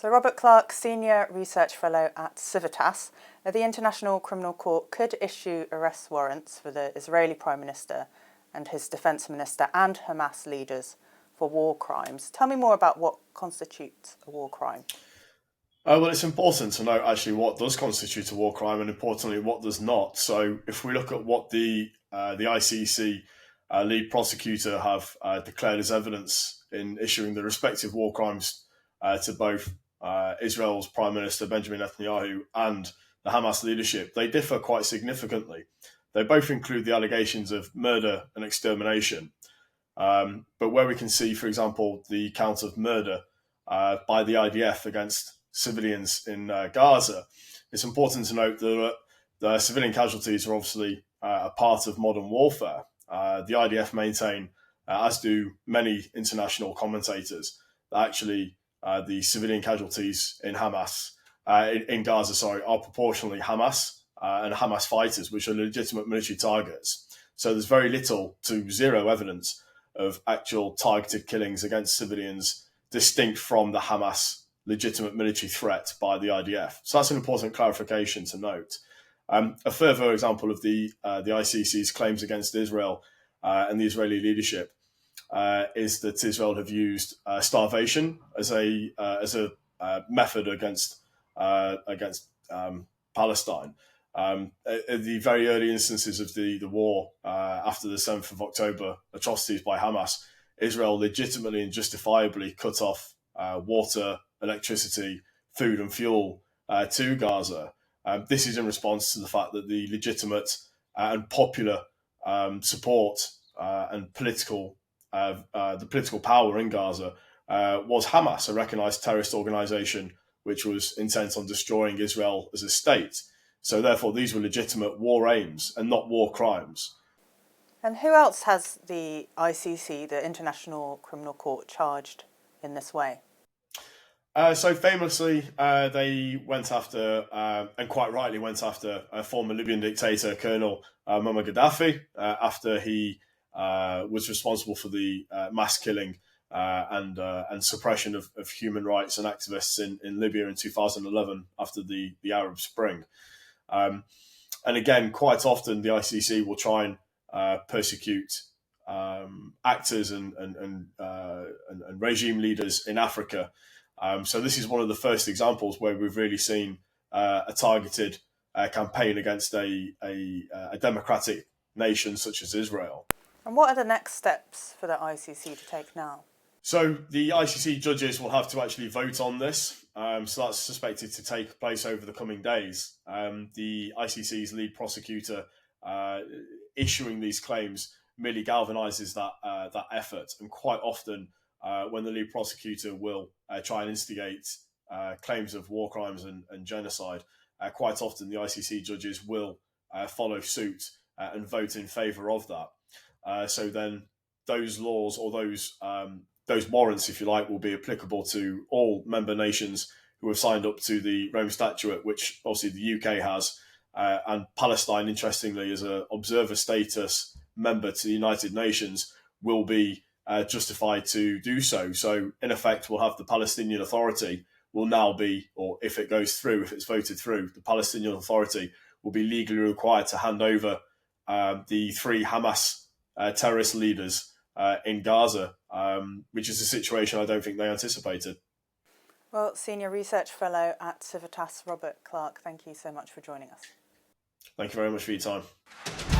So Robert Clark, Senior Research Fellow at Civitas. The International Criminal Court could issue arrest warrants for the Israeli Prime Minister and his Defence Minister and Hamas leaders for war crimes. Tell me more about what constitutes a war crime. Well, it's important to note actually what does constitute a war crime and importantly what does not. So if we look at what the ICC lead prosecutor have declared as evidence in issuing the respective war crimes to both Israel's Prime Minister Benjamin Netanyahu and the Hamas leadership, they differ quite significantly. They both include the allegations of murder and extermination. But where we can see, for example, the count of murder by the IDF against civilians in Gaza, it's important to note that the civilian casualties are obviously a part of modern warfare. The IDF maintain, as do many international commentators, that actually the civilian casualties in Gaza, are proportionally Hamas and Hamas fighters, which are legitimate military targets. So there's very little to zero evidence of actual targeted killings against civilians distinct from the Hamas legitimate military threat by the IDF. So that's an important clarification to note. A further example of the ICC's claims against Israel and the Israeli leadership is that Israel have used starvation as a method against Palestine. The very early instances of the war after the 7th of October atrocities by Hamas, Israel legitimately and justifiably cut off water, electricity, food and fuel to Gaza. This is in response to the fact that the legitimate and popular support and the political power in Gaza was Hamas, a recognised terrorist organisation which was intent on destroying Israel as a state. So therefore, these were legitimate war aims and not war crimes. And who else has the ICC, the International Criminal Court, charged in this way? So famously, they went after, and quite rightly went after, former Libyan dictator Colonel Muammar Gaddafi after he was responsible for the mass killing and suppression of human rights and activists in Libya in 2011 after the Arab Spring. And again, quite often the ICC will try and persecute actors and regime leaders in Africa. So this is one of the first examples where we've really seen a targeted campaign against a democratic nation such as Israel. And what are the next steps for the ICC to take now? So the ICC judges will have to actually vote on this. So that's suspected to take place over the coming days. The ICC's lead prosecutor issuing these claims merely galvanises that effort. And quite often, when the lead prosecutor will try and instigate claims of war crimes and genocide, quite often the ICC judges will follow suit and vote in favour of that. So then those laws or those warrants, if you like, will be applicable to all member nations who have signed up to the Rome Statute, which obviously the UK has, and Palestine, interestingly, as an observer status member to the United Nations, will be justified to do so. So, in effect, we'll have the Palestinian Authority will now be, or if it goes through, if it's voted through, the Palestinian Authority will be legally required to hand over the 3 Hamas terrorist leaders in Gaza, which is a situation I don't think they anticipated. Well, Senior Research Fellow at Civitas, Robert Clark, thank you so much for joining us. Thank you very much for your time.